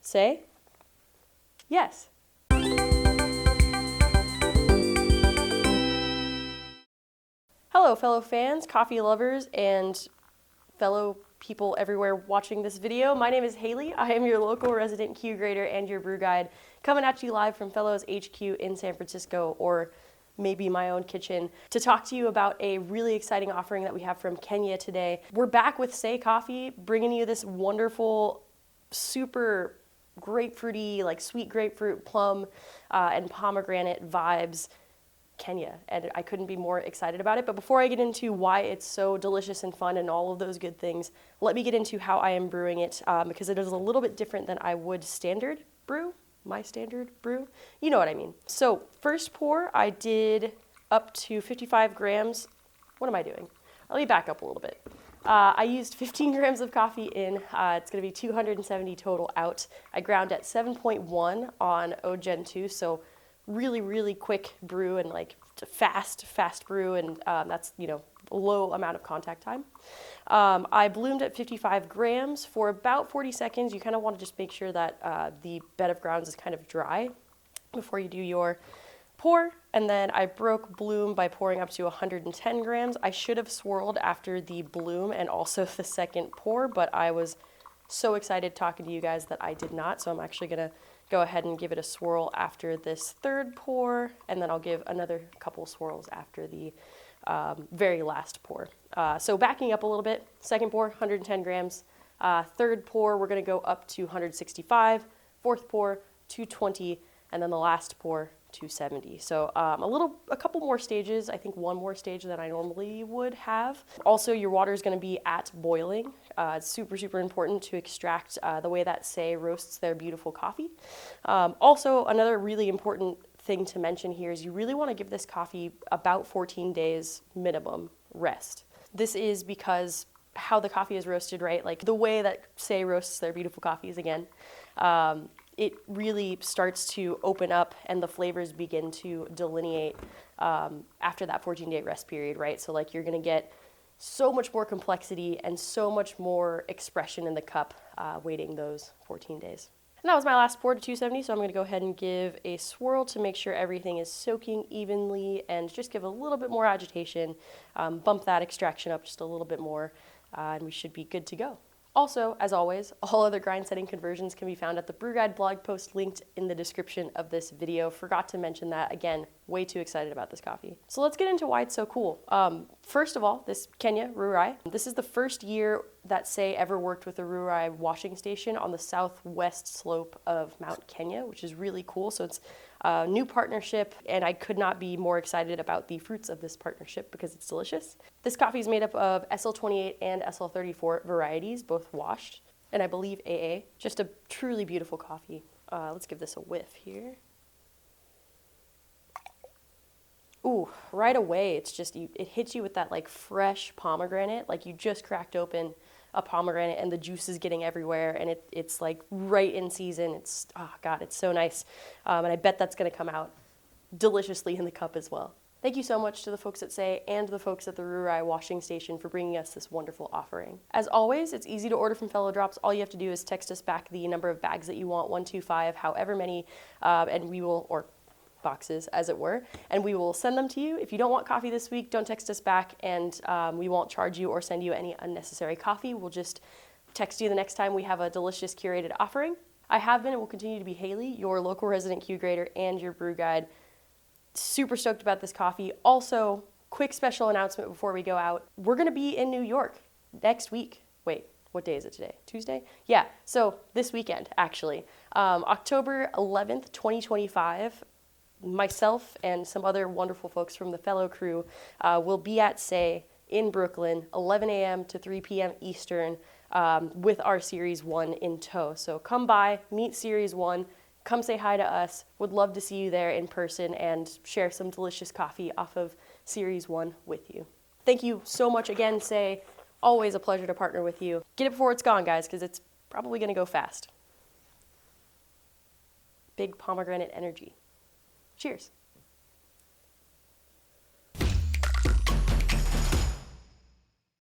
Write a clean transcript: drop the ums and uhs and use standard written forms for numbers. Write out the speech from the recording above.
Say yes. Hello, fellow fans, coffee lovers, and fellow people everywhere watching this video. My name is Haley. I am your local resident Q grader and your brew guide, coming at you live from Fellows HQ in San Francisco, or maybe my own kitchen, to talk to you about a really exciting offering that we have from Kenya today. We're back with SEY Coffee, bringing you this wonderful, super grapefruity, like sweet grapefruit, plum, and pomegranate vibes Kenya, and I couldn't be more excited about it. But before I get into why it's so delicious and fun and all of those good things, let me get into how I am brewing it, because it is a little bit different than I would standard brew, my standard brew. You know what I mean. So first pour, I did up to 55 grams. What am I doing? Let me back up a little bit. I used 15 grams of coffee in. It's going to be 270 total out. I ground at 7.1 on Gen 2, so really, really quick brew and like fast brew, and that's, low amount of contact time. I bloomed at 55 grams for about 40 seconds. You kind of want to just make sure that the bed of grounds is kind of dry before you do your pour. And then I broke bloom by pouring up to 110 grams. I should have swirled after the bloom and also the second pour, but I was so excited talking to you guys that I did not. So I'm actually going to go ahead and give it a swirl after this third pour, and then I'll give another couple swirls after the very last pour. So backing up a little bit, second pour, 110 grams. Third pour, we're going to go up to 165. Fourth pour, 220, and then the last pour, 270. So a couple more stages, I think one more stage than I normally would have. Also, your water is going to be at boiling. It's super, super important to extract the way that SEY roasts their beautiful coffee. Also, another really important thing to mention here is you really want to give this coffee about 14 days minimum rest. This is because how the coffee is roasted, right? Like the way that SEY roasts their beautiful coffees again. It really starts to open up and the flavors begin to delineate after that 14-day rest period, right? So like you're gonna get so much more complexity and so much more expression in the cup waiting those 14 days. And that was my last pour to 270, so I'm gonna go ahead and give a swirl to make sure everything is soaking evenly and just give a little bit more agitation, bump that extraction up just a little bit more, and we should be good to go. Also, as always, all other grind setting conversions can be found at the Brew Guide blog post linked in the description of this video. Forgot to mention that. Again, way too excited about this coffee. So let's get into why it's so cool. First of all, this Kenya, Ruarai. This is the first year that SEY ever worked with a Ruarai washing station on the southwest slope of Mount Kenya, which is really cool. So it's a new partnership, and I could not be more excited about the fruits of this partnership because it's delicious. This coffee is made up of SL28 and SL34 varieties, both washed, and I believe AA. Just a truly beautiful coffee. Let's give this a whiff here. Ooh, right away, it's just, it hits you with that like fresh pomegranate, like you just cracked open a pomegranate and the juice is getting everywhere, and it's like right in season. It's, oh God, it's so nice. And I bet that's gonna come out deliciously in the cup as well. Thank you so much to the folks at SEY and the folks at the Ruarai washing station for bringing us this wonderful offering. As always, it's easy to order from Fellow Drops. All you have to do is text us back the number of bags that you want, 125, however many, and we will, or boxes as it were, and we will send them to you. If you don't want coffee this week, don't text us back, and we won't charge you or send you any unnecessary coffee. We'll just text you the next time we have a delicious curated offering. I have been and will continue to be Haley, your local resident Q grader and your brew guide. Super stoked about this coffee. Also, quick special announcement before we go out. We're gonna be in New York next week. Wait, what day is it today? Tuesday? Yeah, so this weekend, actually. October 11th, 2025, myself and some other wonderful folks from the Fellow crew will be at SEY in Brooklyn, 11 a.m. to 3 p.m. Eastern, with our Series 1 in tow. So come by, meet Series 1, come say hi to us. Would love to see you there in person and share some delicious coffee off of Series 1 with you. Thank you so much again, SEY. Always a pleasure to partner with you. Get it before it's gone, guys, because it's probably going to go fast. Big pomegranate energy. Cheers.